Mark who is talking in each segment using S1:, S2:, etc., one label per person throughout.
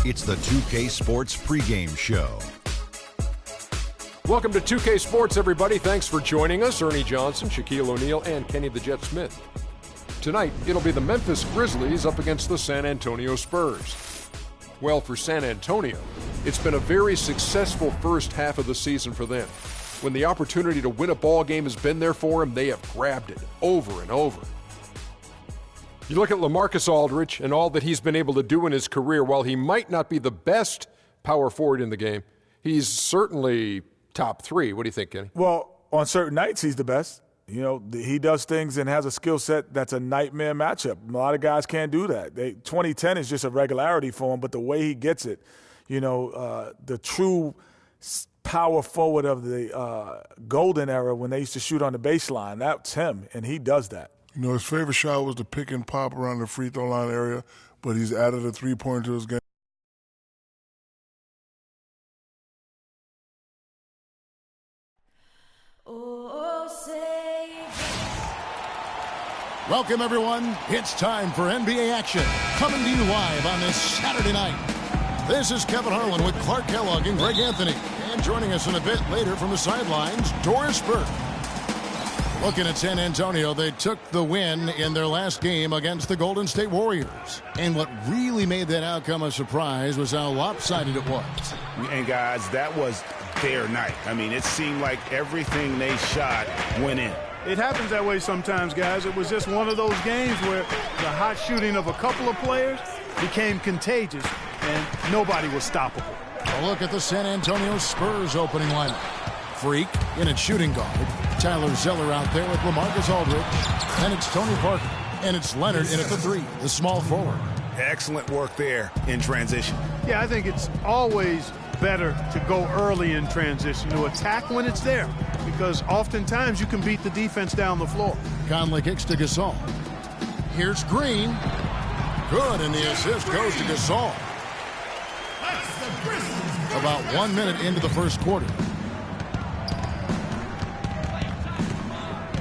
S1: It's the 2K Sports pregame show.
S2: Welcome to 2K Sports, everybody. Thanks for joining us. Ernie Johnson, Shaquille O'Neal, and Kenny the Jet Smith. Tonight, it'll be the Memphis Grizzlies up against the San Antonio Spurs. Well, for San Antonio, it's been a very successful first half of the season for them. When the opportunity to win a ball game has been there for them, they have grabbed it over and over. You look at LaMarcus Aldridge and all that he's been able to do in his career. While he might not be the best power forward in the game, he's certainly top three. What do you think, Kenny?
S3: Well, on certain nights, he's the best. You know, he does things and has a skill set that's a nightmare matchup. A lot of guys can't do that. 2010 is just a regularity for him, but the way he gets it, the true power forward of the golden era when they used to shoot on the baseline, that's him, and he does that.
S4: You know, his favorite shot was the pick and pop around the free throw line area, but he's added a three-pointer to his game.
S5: Welcome, everyone. It's time for NBA action, coming to you live on this Saturday night. This is Kevin Harlan with Clark Kellogg and Greg Anthony. And joining us in a bit later from the sidelines, Doris Burke. Looking at San Antonio, they took the win in their last game against the Golden State Warriors. And what really made that outcome a surprise was how lopsided it was.
S6: And, guys, that was their night. I mean, it seemed like everything they shot went in.
S7: It happens that way sometimes, guys. It was just one of those games where the hot shooting of a couple of players became contagious, and nobody was stoppable.
S5: A look at the San Antonio Spurs opening lineup. Freak in at shooting guard. Tyler Zeller out there with LaMarcus Aldridge. And it's Tony Parker. And it's Leonard in at the three, the small forward.
S6: Excellent work there in transition.
S7: Yeah, I think it's always better to go early in transition, to attack when it's there, because oftentimes you can beat the defense down the floor.
S5: Conley kicks to Gasol. Here's Green. Good, and the assist goes to Gasol. About 1 minute into the first quarter.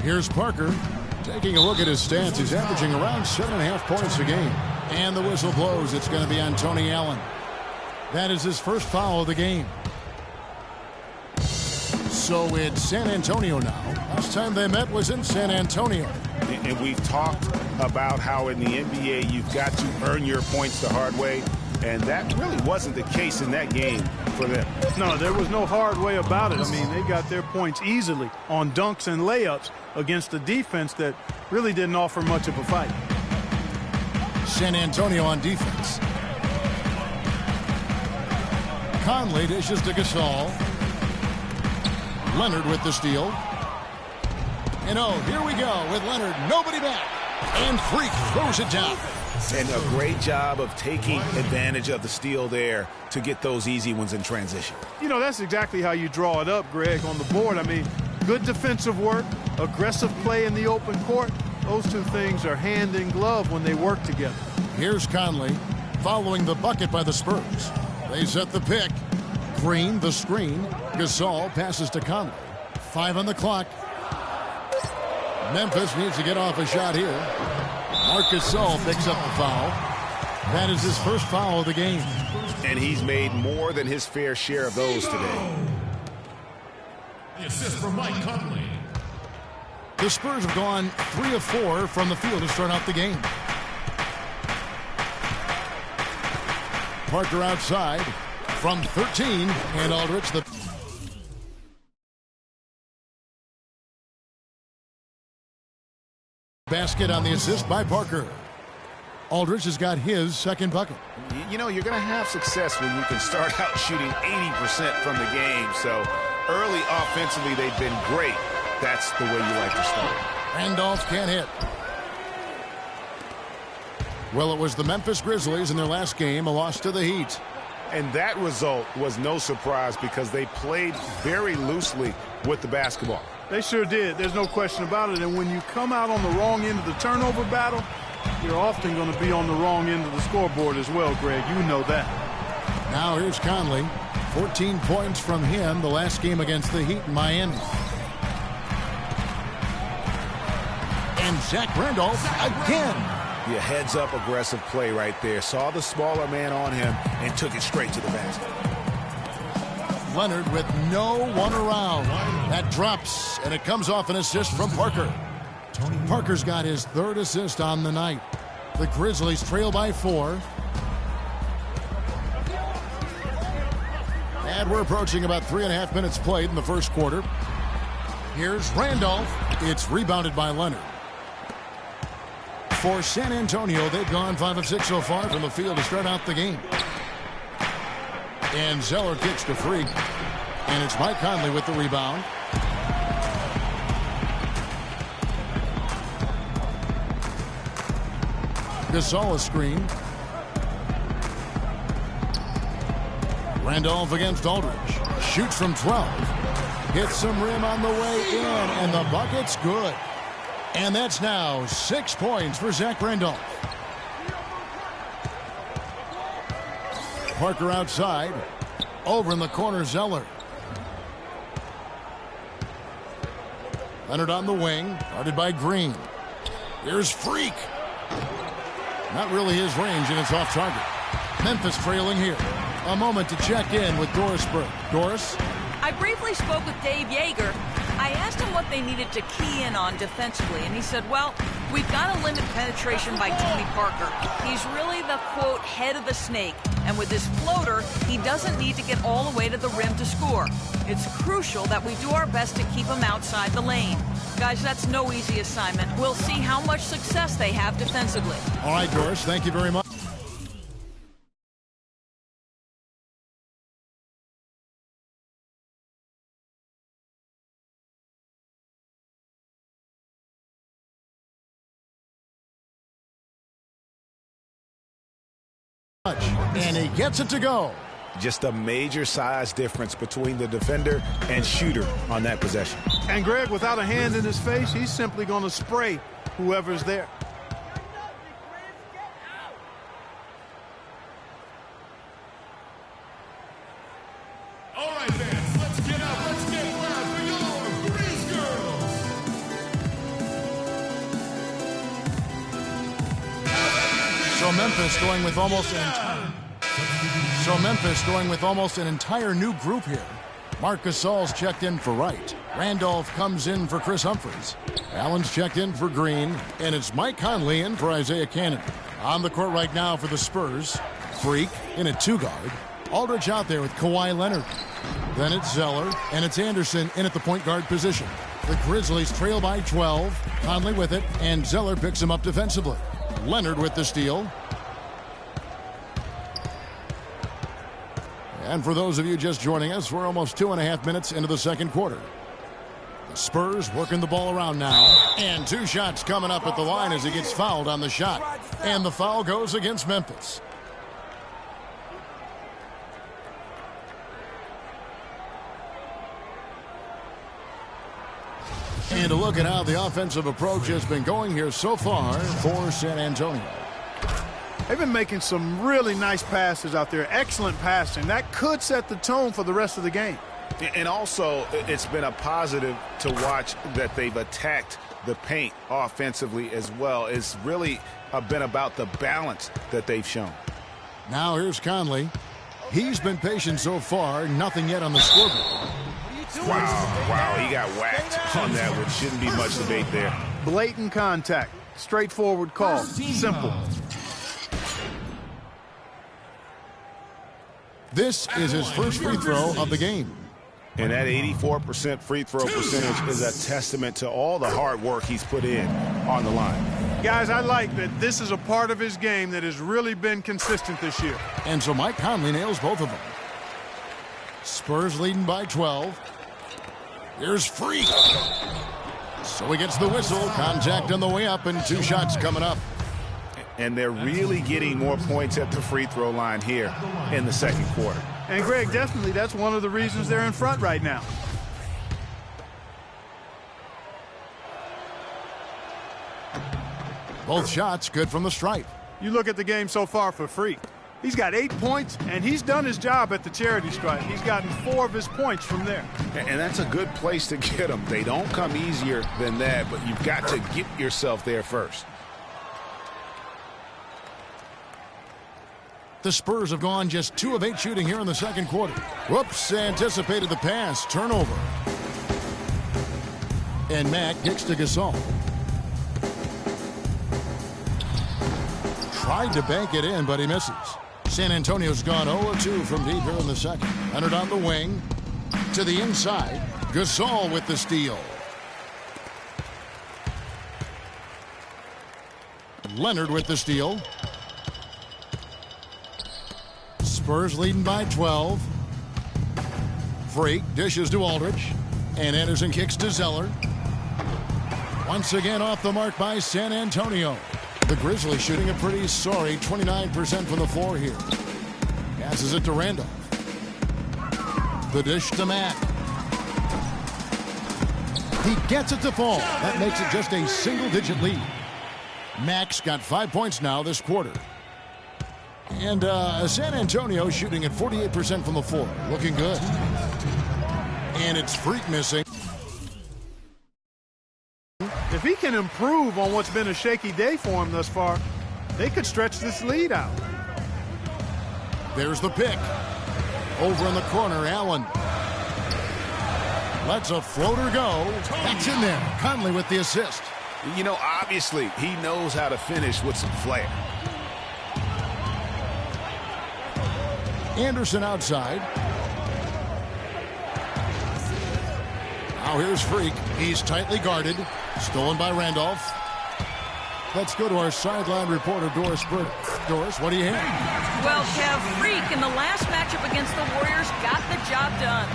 S5: Here's Parker. Taking a look at his stats, he's averaging around 7.5 points a game. And the whistle blows. It's going to be on Tony Allen. That is his first foul of the game. So it's San Antonio now. Last time they met was in San Antonio.
S6: And we've talked about how in the NBA you've got to earn your points the hard way. And that really wasn't the case in that game for them.
S7: No, there was no hard way about it. I mean, they got their points easily on dunks and layups against a defense that really didn't offer much of a fight.
S5: San Antonio on defense. Conley dishes to Gasol. Leonard with the steal. And here we go with Leonard. Nobody back. And Freak throws it down.
S6: And a great job of taking advantage of the steal there to get those easy ones in transition.
S7: You know, that's exactly how you draw it up, Greg, on the board. I mean, good defensive work, aggressive play in the open court. Those two things are hand in glove when they work together.
S5: Here's Conley following the bucket by the Spurs. They set the pick. Green, the screen. Gasol passes to Conley. 5 on the clock. Memphis needs to get off a shot here. Marcus Gasol picks up the foul. That is his first foul of the game.
S6: And he's made more than his fair share of those today.
S8: The assist from Mike Conley.
S5: The Spurs have gone 3 of 4 from the field to start out the game. Parker outside from 13, and Aldridge the basket on the assist by Parker. Aldridge has got his second bucket.
S6: You know, you're going to have success when you can start out shooting 80% from the game. So early offensively, they've been great. That's the way you like to start.
S5: Randolph can't hit. Well, it was the Memphis Grizzlies in their last game, a loss to the Heat.
S6: And that result was no surprise because they played very loosely with the basketball.
S7: They sure did. There's no question about it. And when you come out on the wrong end of the turnover battle, you're often going to be on the wrong end of the scoreboard as well, Greg. You know that.
S5: Now here's Conley. 14 points from him the last game against the Heat in Miami. And Zach Randolph again.
S6: The heads-up aggressive play right there. Saw the smaller man on him and took it straight to the basket.
S5: Leonard with no one around. That drops, and it comes off an assist from Parker. Parker's got his 3rd assist on the night. The Grizzlies trail by 4. And we're approaching about 3.5 minutes played in the first quarter. Here's Randolph. It's rebounded by Leonard. For San Antonio, they've gone 5 of 6 so far from the field to start out the game. And Zeller kicks to Freak. And it's Mike Conley with the rebound. Gasol a screen. Randolph against Aldridge. Shoots from 12. Hits some rim on the way in. And the bucket's good. And that's now 6 points for Zach Randolph. Parker outside. Over in the corner, Zeller. Leonard on the wing. Guarded by Green. Here's Freak. Not really his range, and it's off target. Memphis trailing here. A moment to check in with Doris Burke. Doris?
S9: I briefly spoke with Dave Yeager. I asked him what they needed to key in on defensively, and he said, well, we've got to limit penetration by Tony Parker. He's really the, quote, head of the snake, and with his floater, he doesn't need to get all the way to the rim to score. It's crucial that we do our best to keep him outside the lane. Guys, that's no easy assignment. We'll see how much success they have defensively.
S5: All right, Doris, thank you very much. And he gets it to go.
S6: Just a major size difference between the defender and shooter on that possession.
S7: And Greg, without a hand in his face, he's simply going to spray whoever's there.
S8: All right, fans, let's get out. Let's get loud for your Breeze Girls.
S5: So Memphis going with almost an entire new group here. Marc Gasol's checked in for Wright. Randolph comes in for Chris Humphries. Allen's checked in for Green. And it's Mike Conley in for Isaiah Cannon. On the court right now for the Spurs. Freak in at 2-guard. Aldridge out there with Kawhi Leonard. Then it's Zeller, and it's Anderson in at the point guard position. The Grizzlies trail by 12. Conley with it, and Zeller picks him up defensively. Leonard with the steal. And for those of you just joining us, we're almost 2.5 minutes into the second quarter. The Spurs working the ball around now. And 2 shots coming up at the line as he gets fouled on the shot. And the foul goes against Memphis. And a look at how the offensive approach has been going here so far for San Antonio.
S7: They've been making some really nice passes out there. Excellent passing. That could set the tone for the rest of the game.
S6: And also, it's been a positive to watch that they've attacked the paint offensively as well. It's really been about the balance that they've shown.
S5: Now here's Conley. He's been patient so far. Nothing yet on the scoreboard.
S6: Wow, he got whacked on that, which shouldn't be much debate there.
S7: Blatant contact. Straightforward call. Simple.
S5: This is his first free throw of the game.
S6: And that 84% free throw percentage is a testament to all the hard work he's put in on the line.
S7: Guys, I like that this is a part of his game that has really been consistent this year.
S5: And so Mike Conley nails both of them. Spurs leading by 12. Here's Freak. So he gets the whistle. Contact on the way up and 2 shots coming up.
S6: And they're really getting more points at the free throw line here in the second quarter.
S7: And Greg, definitely that's one of the reasons they're in front right now.
S5: Both shots good from the stripe.
S7: You look at the game so far for Freak. He's got 8 points, and he's done his job at the charity stripe. He's gotten 4 of his points from there.
S6: And that's a good place to get them. They don't come easier than that, but you've got to get yourself there first.
S5: The Spurs have gone just 2 of 8 shooting here in the second quarter. Whoops, anticipated the pass. Turnover. And Mack kicks to Gasol. Tried to bank it in, but he misses. San Antonio's gone 0-2 from deep here in the second. Leonard on the wing. To the inside. Gasol with the steal. Leonard with the steal. Spurs leading by 12. Freak dishes to Aldridge. And Anderson kicks to Zeller. Once again off the mark by San Antonio. The Grizzlies shooting a pretty sorry 29% from the floor here. Passes it to Randolph. The dish to Mack. He gets it to fall. That makes it just a single-digit lead. Mack's got 5 points now this quarter. And San Antonio shooting at 48% from the floor. Looking good. And it's Freak missing.
S7: If he can improve on what's been a shaky day for him thus far, they could stretch this lead out.
S5: There's the pick. Over in the corner, Allen. Lets a floater go. That's in there. Conley with the assist.
S6: You know, obviously, he knows how to finish with some flair.
S5: Anderson outside. Now here's Freak. He's tightly guarded. Stolen by Randolph. Let's go to our sideline reporter, Doris Burke. Doris, what do you have?
S9: Well, Kev, Freak in the last matchup against the Warriors got the job done.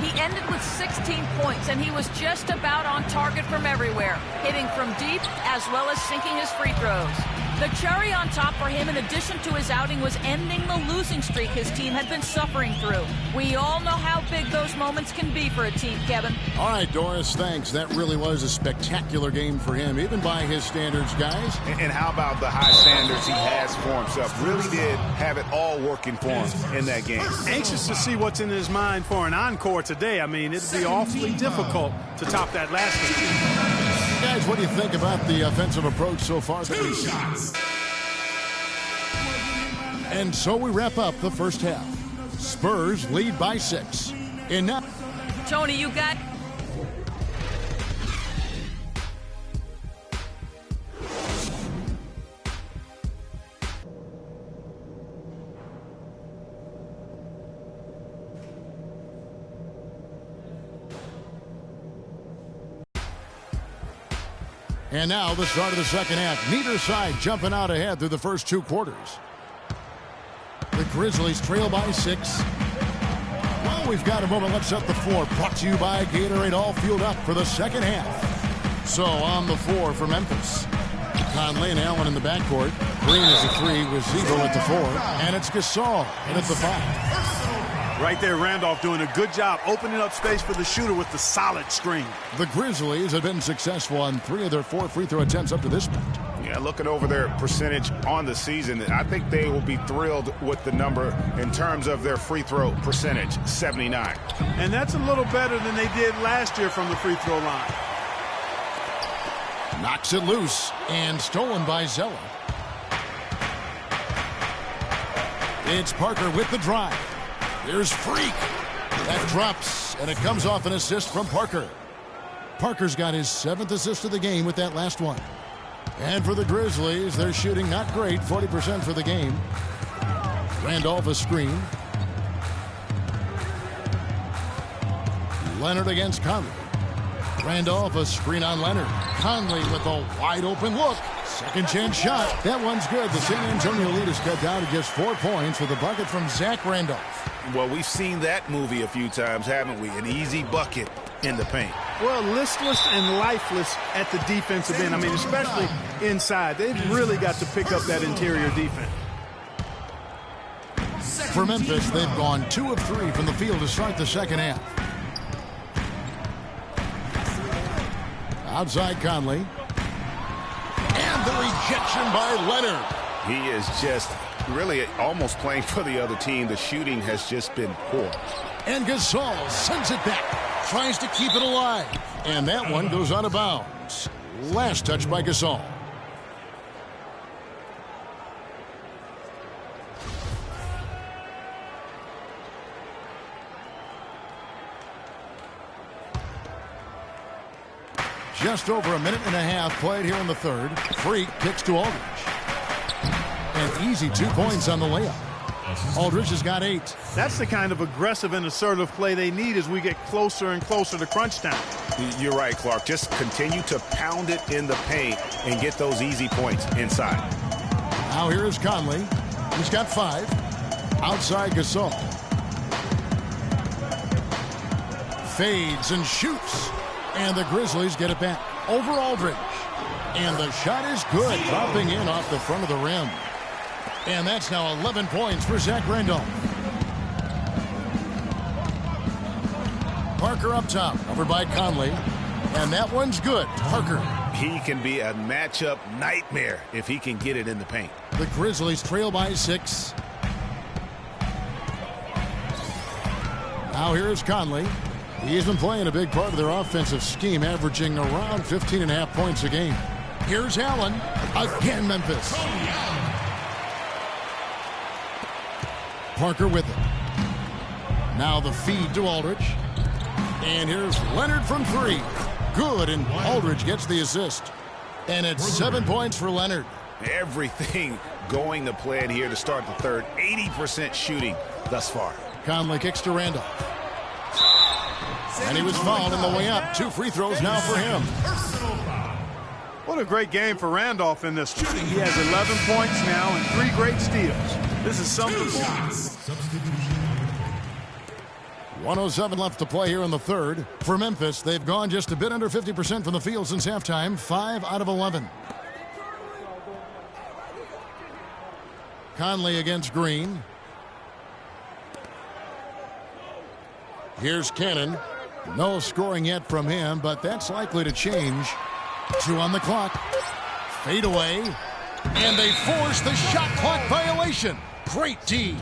S9: He ended with 16 points, and he was just about on target from everywhere, hitting from deep as well as sinking his free throws. The cherry on top for him, in addition to his outing, was ending the losing streak his team had been suffering through. We all know how big those moments can be for a team, Kevin.
S5: All right, Doris, thanks. That really was a spectacular game for him, even by his standards, guys.
S6: And how about the high standards he has for himself? Really did have it all working for him in that game.
S7: Anxious to see what's in his mind for an encore today. I mean, it'd be awfully difficult to top that last game.
S5: Guys, what do you think about the offensive approach so far that we've seen? And so we wrap up the first half. Spurs lead by 6. And now,
S9: Tony, you got...
S5: And now the start of the second half. Neither side jumping out ahead through the first 2 quarters. The Grizzlies trail by 6. Well, we've got a moment. Let's set the floor. Brought to you by Gatorade, all fueled up for the second half. So on the floor for Memphis. Conley and Allen in the backcourt. Green is a 3 with Zebo at the 4. And it's Gasol in at the 5.
S7: Right there, Randolph doing a good job opening up space for the shooter with the solid screen.
S5: The Grizzlies have been successful on 3 of their 4 free throw attempts up to this point.
S6: Yeah, looking over their percentage on the season, I think they will be thrilled with the number in terms of their free throw percentage, 79.
S7: And that's a little better than they did last year from the free throw line.
S5: Knocks it loose and stolen by Zeller. It's Parker with the drive. There's Freak. That drops, and it comes off an assist from Parker. Parker's got his 7th assist of the game with that last one. And for the Grizzlies, they're shooting not great, 40% for the game. Randolph a screen. Leonard against Conley. Randolph a screen on Leonard. Conley with a wide open look. Second chance shot. That one's good. The San Antonio lead is cut down to just 4 points with a bucket from Zach Randolph.
S6: Well, we've seen that movie a few times, haven't we? An easy bucket in the paint.
S7: Well, listless and lifeless at the defensive end. I mean, especially inside. They've really got to pick up that interior defense.
S5: For Memphis, they've gone 2 of 3 from the field to start the second half. Outside Conley. And the rejection by Leonard.
S6: He is just really almost playing for the other team. The shooting has just been poor.
S5: And Gasol sends it back. Tries to keep it alive. And that one goes out of bounds. Last touch by Gasol. just over a minute and a half played here in the third. Freak kicks to Aldridge. An easy 2 points on the layup. Aldridge has got 8.
S7: That's the kind of aggressive and assertive play they need as we get closer and closer to crunch time.
S6: You're right, Clark. Just continue to pound it in the paint and get those easy points inside.
S5: Now here is Conley. He's got 5. Outside Gasol. Fades and shoots. And the Grizzlies get it back over Aldridge. And the shot is good, dropping in off the front of the rim. And that's now 11 points for Zach Randolph. Parker up top, over by Conley. And that one's good. Parker.
S6: He can be a matchup nightmare if he can get it in the paint.
S5: The Grizzlies trail by 6. Now here's Conley. He's been playing a big part of their offensive scheme, averaging around 15.5 points a game. Here's Allen. Again, Memphis. Parker with it. Now the feed to Aldridge. And here's Leonard from 3. Good, and Aldridge gets the assist. And it's 7 points for Leonard.
S6: Everything going to plan here to start the third. 80% shooting thus far.
S5: Conley kicks to Randolph. And he was fouled on the way up. 2 free throws now for him.
S7: What a great game for Randolph in this one. He has 11 points now and 3 great steals. This is something.
S5: 1:07 left to play here in the third. For Memphis, they've gone just a bit under 50% from the field since halftime. 5 out of 11. Conley against Green. Here's Cannon. No scoring yet from him, but that's likely to change. 2 on the clock. Fade away. And they force the shot clock violation. Great D.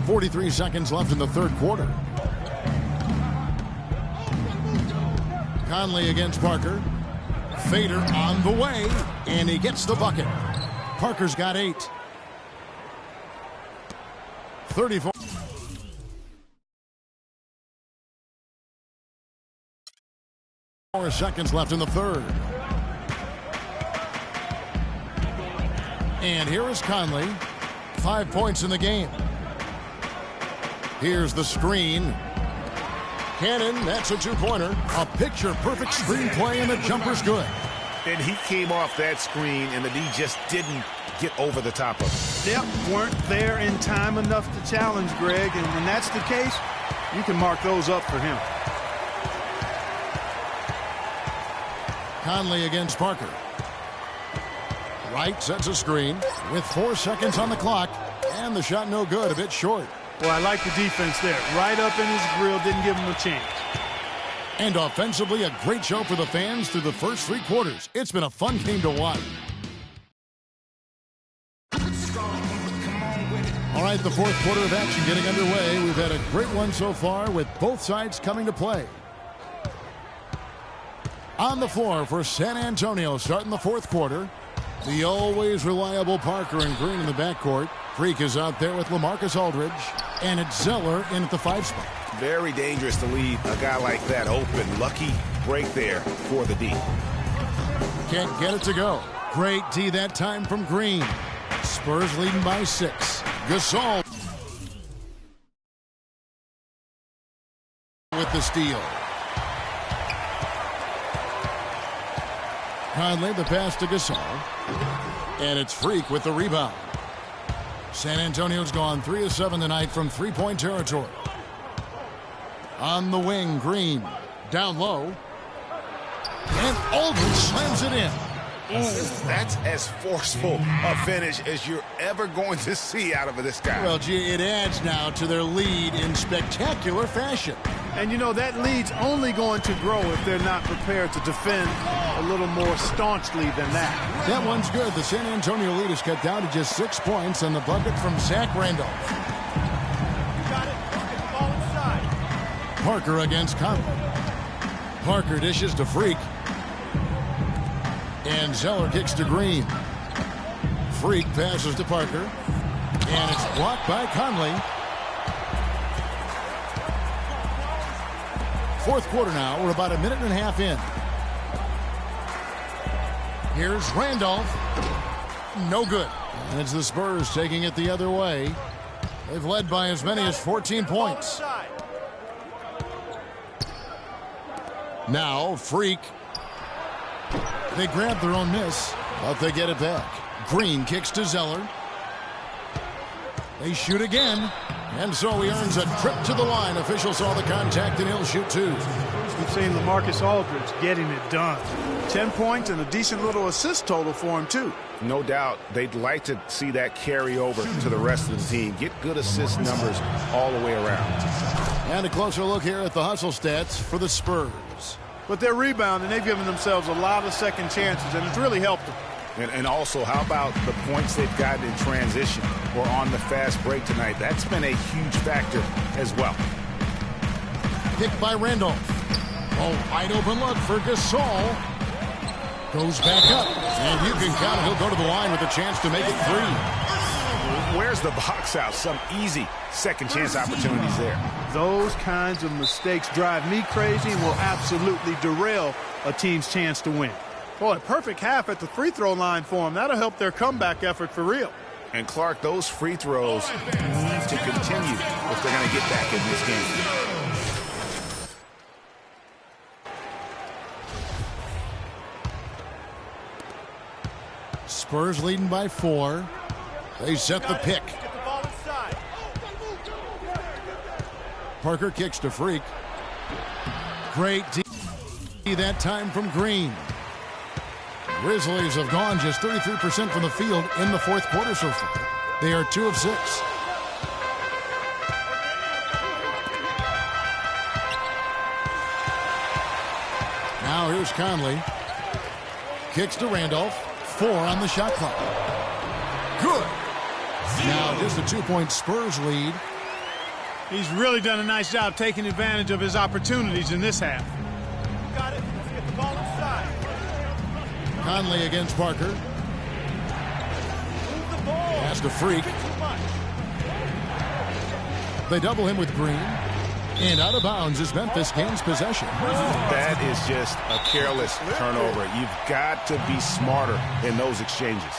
S5: .43 seconds left in the third quarter. Conley against Parker. Fader on the way, and he gets the bucket. Parker's got 8. 34 seconds left in the third. And here is Conley. 5 points in the game. Here's the screen. Cannon, that's a 2-pointer. A picture-perfect screen play, and the jumper's good.
S6: And he came off that screen, and the D just didn't get over the top of it.
S7: Yep, weren't there in time enough to challenge Greg, and when that's the case, you can mark those up for him.
S5: Conley against Parker. Wright sets a screen with 4 seconds on the clock, and the shot no good, a bit short.
S7: Well, I like the defense there. Right up in his grill, didn't give him a chance.
S5: And offensively, a great show for the fans through the first 3 quarters. It's been a fun game to watch. All right, the fourth quarter of action getting underway. We've had a great one so far with both sides coming to play. On the floor for San Antonio starting the fourth quarter. The always reliable Parker and Green in the backcourt. Freak is out there with LaMarcus Aldridge. And it's Zeller in at the 5 spot.
S6: Very dangerous to leave a guy like that open. Lucky break there for the D.
S5: Can't get it to go. Great D that time from Green. Spurs leading by 6. Gasol with the steal. Conley the pass to Gasol. And it's Freak with the rebound. San Antonio's gone 3 of 7 tonight from 3-point territory. On the wing, Green. Down low. And Aldridge slams it in.
S6: That's as forceful a finish as you're ever going to see out of this guy.
S5: Well, gee, it adds now to their lead in spectacular fashion.
S7: And, you know, that lead's only going to grow if they're not prepared to defend a little more staunchly than that.
S5: That one's good. The San Antonio lead is cut down to just 6 points, and the bucket from Zach Randolph.
S7: You got it. Ball inside.
S5: Parker against Conley. Parker dishes to Freak. And Zeller kicks to Green. Freak passes to Parker. And it's blocked by Conley. Fourth quarter now. We're about a minute and a half in. Here's Randolph. No good. And it's the Spurs taking it the other way. They've led by as many as 14 points. Now, Freak. They grab their own miss, but they get it back. Green kicks to Zeller. They shoot again. And so he earns a trip to the line. Official saw the contact, and he'll shoot two.
S7: We've seen LaMarcus Aldridge getting it done. 10 points and a decent little assist total for him, too.
S6: No doubt they'd like to see that carry over to the rest of the team. Get good assist numbers all the way around.
S5: And a closer look here at the hustle stats for the Spurs.
S7: But they're rebounding. They've given themselves a lot of second chances, and it's really helped them.
S6: And also, how about the points they've gotten in transition or on the fast break tonight? That's been a huge factor as well.
S5: Picked by Randolph. Oh, wide open look for Gasol. Goes back up. And you can count it. He'll go to the line with a chance to make it three.
S6: Where's the box out? Some easy second chance opportunities there.
S7: Those kinds of mistakes drive me crazy and will absolutely derail a team's chance to win. Boy, perfect half at the free throw line for them. That'll help their comeback effort for real.
S6: And Clark, those free throws need to continue if they're going to get back in this game.
S5: Spurs leading by 4. They set the pick. Parker kicks to Freak. Great D that time from Green. Grizzlies have gone just 33% from the field in the fourth quarter so far. They are 2 of 6. Now here's Conley. Kicks to Randolph. 4 on the shot clock. Good. Now just a 2-point Spurs lead.
S7: He's really done a nice job taking advantage of his opportunities in this half. Got it. Let's get the ball inside.
S5: Conley against Parker. Pass to Freak. They double him with Green. And out of bounds as Memphis gains possession.
S6: That is just a careless turnover. You've got to be smarter in those exchanges.